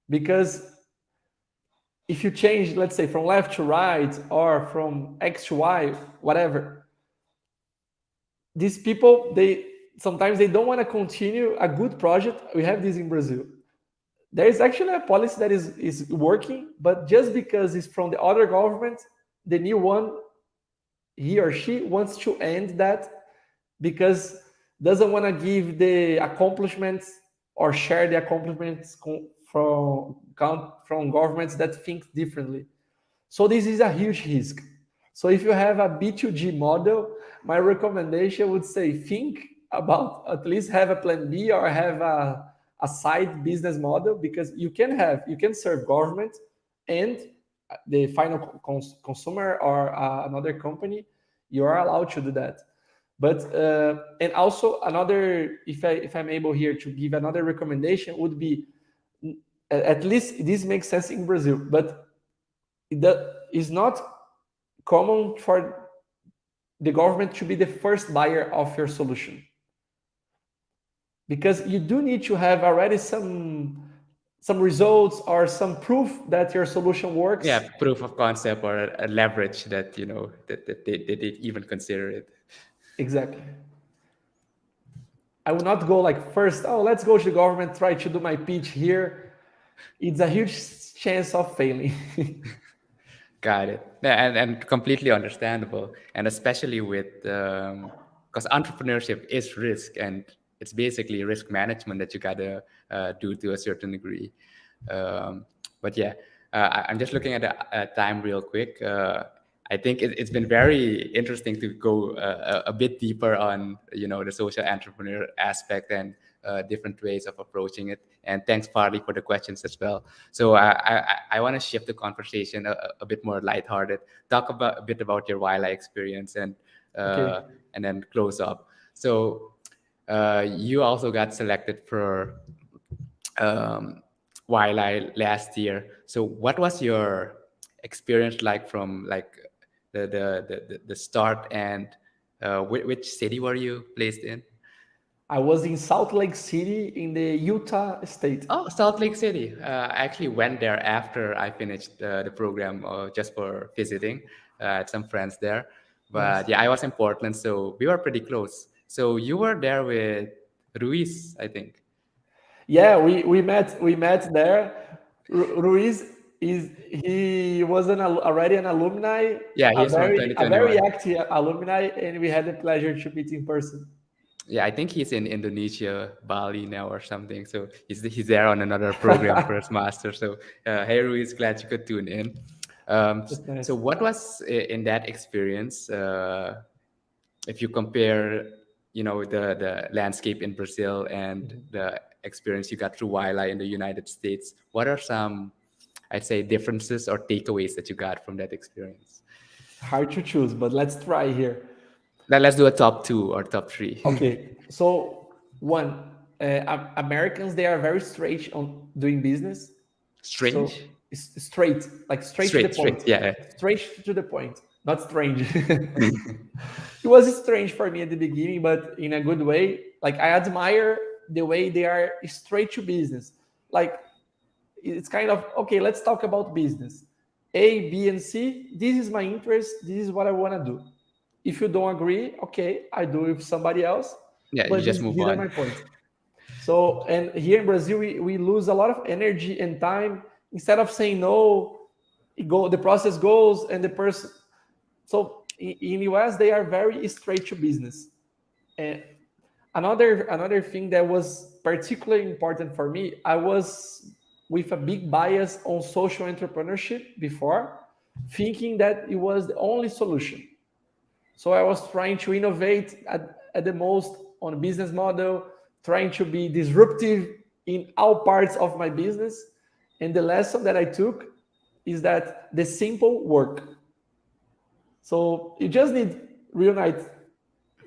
because if you change, let's say, from left to right or from X to Y, whatever, these people, they sometimes they don't want to continue a good project. We have this in Brazil. There is actually a policy that is working, but just because it's from the other government, the new one, he or she wants to end that, because doesn't want to give the accomplishments or share the accomplishments from governments that think differently. So this is a huge risk. So if you have a B2G model, my recommendation would say, think about at least have a plan B or have a side business model, because you can serve government and the final consumer or another company. You are allowed to do that. But and also another, if I'm able here to give another recommendation, would be, at least this makes sense in Brazil, but that is not common for the government to be the first buyer of your solution, because you do need to have already some results or some proof that your solution works. Yeah, proof of concept or a leverage that, that they even consider it. Exactly. I would not go like first, oh, let's go to the government, try to do my pitch here. It's a huge chance of failing. Got it. Yeah, and completely understandable. And especially with, because entrepreneurship is risk, and it's basically risk management that you gotta do to a certain degree. But yeah, I'm just looking at the time real quick. I think it's been very interesting to go a bit deeper on, the social entrepreneur aspect and different ways of approaching it. And thanks, Farley, for the questions as well. So I want to shift the conversation a bit more lighthearted. Talk about a bit about your Wila experience, Okay. and then close up. So you also got selected for Wila last year. So what was your experience like from like the start, and which city were you placed in? I was in Salt Lake City in the Utah state. Oh, Salt Lake City. I actually went there after I finished the program, just for visiting. I had some friends there. Nice. But yeah, I was in Portland, so we were pretty close. So you were there with Ruiz, I think. Yeah, we met there. Ruiz he was already an alumni, Yeah, a he's from very 2021. active alumni, and we had the pleasure to meet in person. Yeah, I think he's in Indonesia, Bali now or something. So he's there on another program for his master. So hey, Ruiz, glad you could tune in. That's So nice. what was in that experience? If you compare, the landscape in Brazil and the experience you got through Wila in the United States, what are some, I'd say, differences or takeaways that you got from that experience? Hard to choose, but let's try here. Let's do a top two or top three. Okay, so one, Americans, they are very straight on doing business. So Strange? it's straight, like straight to the Straight, point. yeah. Straight to the point, not strange. It was strange for me at the beginning, but in a good way. Like, I admire the way they are straight to business. Like, it's kind of, okay, let's talk about business. A, B, and C. This is my interest. This is what I want to do. If you don't agree, okay, I do it with somebody else. Yeah, you But just move these are on. my points. So, and here in Brazil, we lose a lot of energy and time. Instead of saying no, the process goes, and the person. So in US, they are very straight to business. And another thing that was particularly important for me, I was with a big bias on social entrepreneurship before, thinking that it was the only solution. So I was trying to innovate at the most on business model, trying to be disruptive in all parts of my business. And the lesson that I took is that the simple work. So you just need real night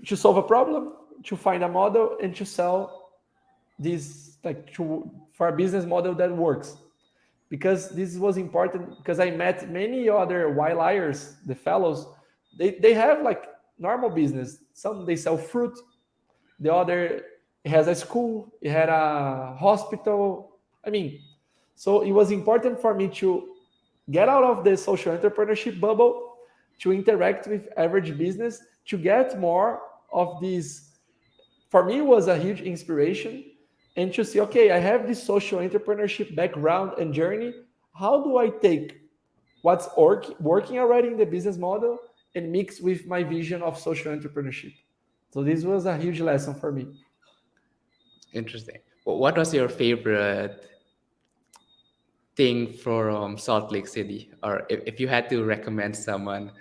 to solve a problem. to find a model and to sell this, like, to for a business model that works. Because this was important, because I met many other wildliers, the fellows. They have like normal business. Some they sell fruit, the other it has a school, it had a hospital. I mean, so it was important for me to get out of the social entrepreneurship bubble, to interact with average business, to get more of this. For me, it was a huge inspiration, and to see, okay, I have this social entrepreneurship background and journey. How do I take what's working already in the business model and mix with my vision of social entrepreneurship? So this was a huge lesson for me. Interesting. What was your favorite thing from Salt Lake City? Or if you had to recommend someone,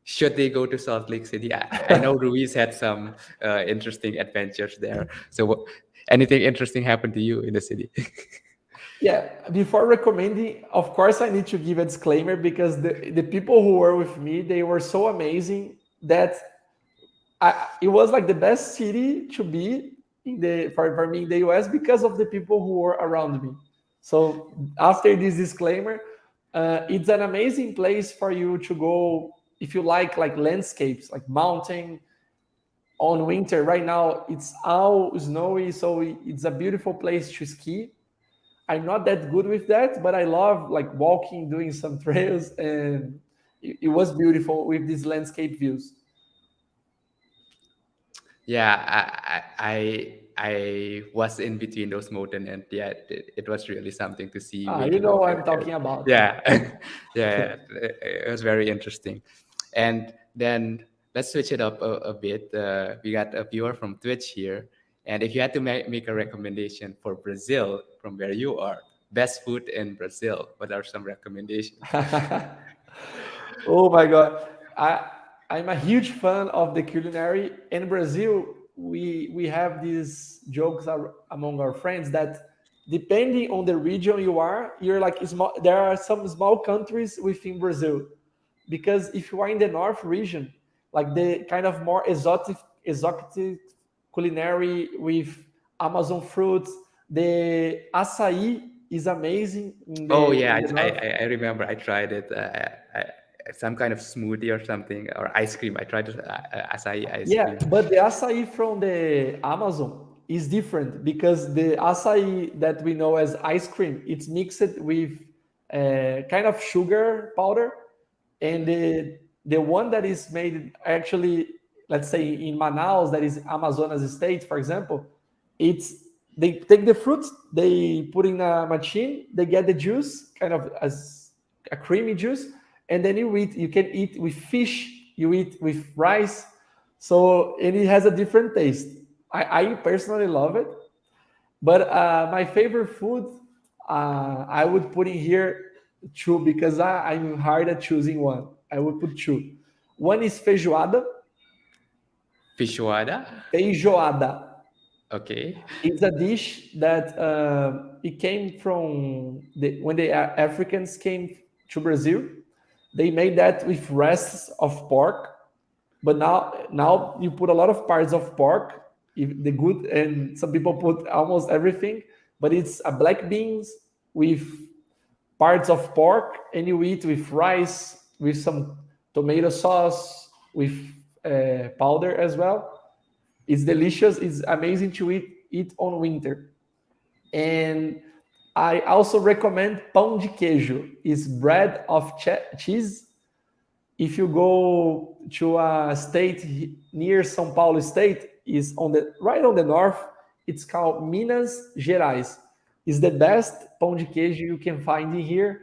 should they go to Salt Lake City? I know Ruiz had some interesting adventures there. So, anything interesting happened to you in the city? Yeah, before recommending, of course, I need to give a disclaimer, because the people who were with me, they were so amazing that it was like the best city to be in for me in the US, because of the people who were around me. So after this disclaimer, it's an amazing place for you to go if you like landscapes, like mountain. On winter, right now it's all snowy, so it's a beautiful place to ski. I'm not that good with that, but I love like walking, doing some trails, and it was beautiful with these landscape views. Yeah, I was in between those mountains, and yeah, it was really something to see You waking know up what I'm every. talking about. Yeah, yeah, it was very interesting. And then let's switch it up a bit. We got a viewer from Twitch here, and if you had to make a recommendation for Brazil from where you are, best food in Brazil, what are some recommendations? Oh my god, I'm a huge fan of the culinary. In Brazil, we have these jokes among our friends that depending on the region you are, you're like small. There are some small countries within Brazil, because if you are in the north region, like the kind of more exotic culinary with Amazon fruits, the açaí is amazing in Oh in yeah, the north. I remember I tried it. Some kind of smoothie or something, or ice cream. I tried acai ice Yeah, cream. but the açaí from the Amazon is different, because the açaí that we know as ice cream, it's mixed with kind of sugar powder, and the one that is made actually, let's say in Manaus, that is Amazonas state, for example, it's they take the fruits, they put in a machine, they get the juice, kind of as a creamy juice, and then you eat. You can eat with fish, you eat with rice, so and it has a different taste. I personally love it, but my favorite food, I would put in here two, because I'm hard at choosing one. I would put two. One is feijoada. Feijoada. Feijoada. Okay. It's a dish that it came from when the Africans came to Brazil. They made that with rests of pork, but now you put a lot of parts of pork, the good, and some people put almost everything, but it's a black beans with parts of pork, and you eat with rice, with some tomato sauce, with powder as well. It's delicious. It's amazing to eat on winter. And I also recommend pão de queijo. It's bread of cheese. If you go to a state near São Paulo state, is on the right on the north. It's called Minas Gerais. It's the best pão de queijo you can find in here.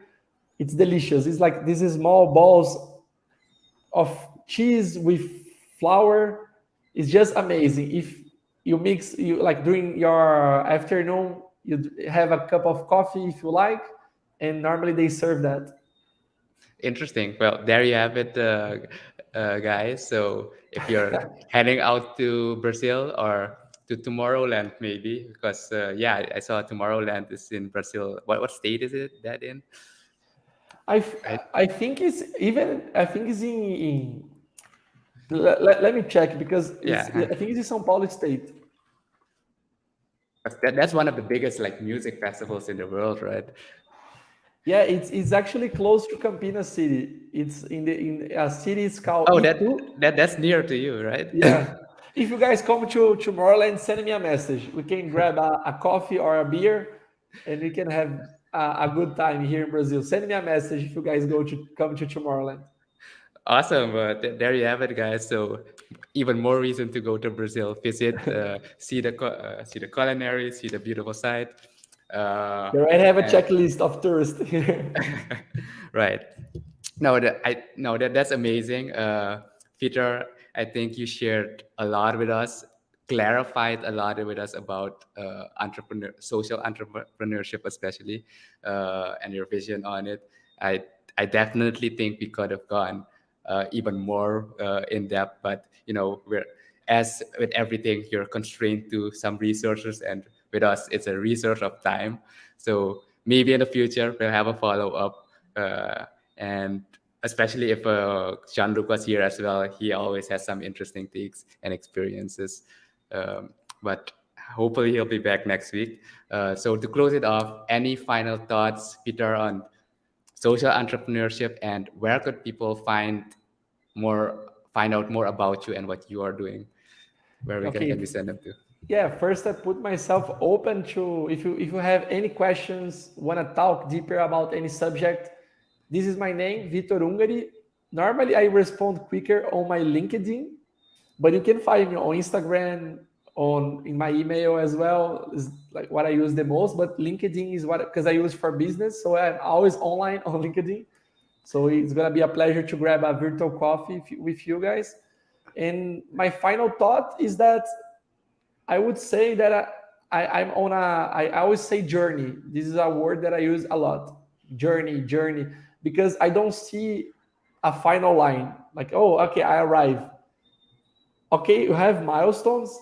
It's delicious. It's like these small balls of cheese with flour. It's just amazing. If you mix, you like during your afternoon, you have a cup of coffee if you like, and normally they serve that. Interesting. Well, there you have it, guys. So if you're heading out to Brazil or to Tomorrowland, maybe, because yeah, I saw Tomorrowland is in Brazil. What state is it that in? I I, I think it's even I think it's in Let me check because Yeah, I think it's in São Paulo State. that's one of the biggest like music festivals in the world, right? Yeah, it's actually close to Campinas city. It's in a city. It's called Oh, Itu. that's near to you, right? Yeah. If you guys come to Tomorrowland, send me a message. We can grab a coffee or a beer, and we can have a good time here in Brazil. Send me a message if you guys come to Tomorrowland. Awesome. There you have it, guys. So even more reason to go to Brazil, visit, see the culinary, see the beautiful site. Uh, You already have a and checklist of tourists here. right. No, that's amazing. Peter, I think you shared a lot with us, clarified a lot with us about social entrepreneurship, especially, and your vision on it. I I definitely think we could have gone even more in depth, but we're as with everything, you're constrained to some resources, and with us, it's a resource of time. So maybe in the future we'll have a follow up. And especially if Jean-Luc was here as well, he always has some interesting takes and experiences. But hopefully he'll be back next week. So to close it off, any final thoughts, Peter, on social entrepreneurship and where could people find out more about you and what you are doing? Where can we Okay. send them to? Yeah, first I put myself open to if you have any questions, want to talk deeper about any subject. This is my name, Vitor Ungari. Normally I respond quicker on my LinkedIn, but you can find me on Instagram, on in my email as well. Is like what I use the most. But LinkedIn is what because I use for business, so I'm always online on LinkedIn. So it's gonna be a pleasure to grab a virtual coffee with you guys. And my final thought is that I would say that I'm on I always say journey. This is a word that I use a lot. Journey, because I don't see a final line. Like, oh, okay, I arrive. Okay, you have milestones,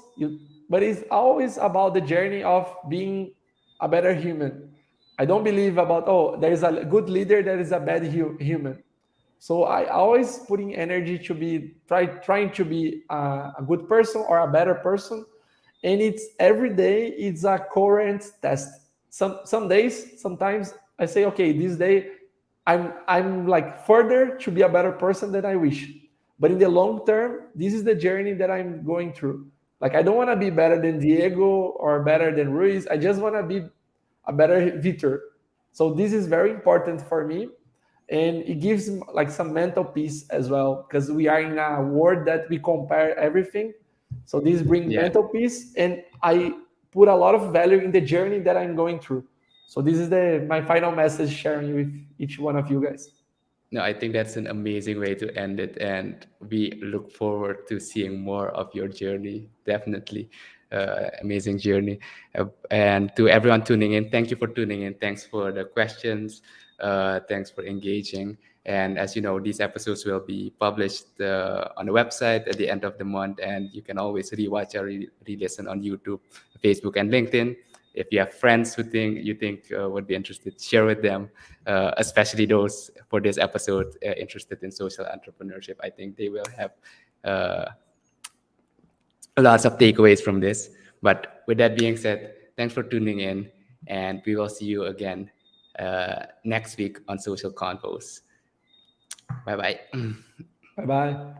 but it's always about the journey of being a better human. I don't believe about, oh, there is a good leader, there is a bad human. So I always putting energy to be trying to be a good person or a better person, and it's every day it's a current test. Some days, sometimes I say, okay, this day I'm like further to be a better person than I wish. But in the long term, this is the journey that I'm going through. Like I don't want to be better than Diego or better than Ruiz. I just want to be a better Vitor. So this is very important for me, and it gives like some mental peace as well because we are in a world that we compare everything. So this brings Yeah. mental peace, and I put a lot of value in the journey that I'm going through. So this is the my final message sharing with each one of you guys. No, I think that's an amazing way to end it, and we look forward to seeing more of your journey. Definitely, amazing journey. And to everyone tuning in, thank you for tuning in. Thanks for the questions. Thanks for engaging. And as you know, these episodes will be published on the website at the end of the month, and you can always rewatch or re-listen on YouTube, Facebook, and LinkedIn. If you have friends who you think would be interested, share with them, especially those for this episode interested in social entrepreneurship. I think they will have uh, lots of takeaways from this. But with that being said, thanks for tuning in, and we will see you again next week on Social Confoes. Bye bye. Bye bye.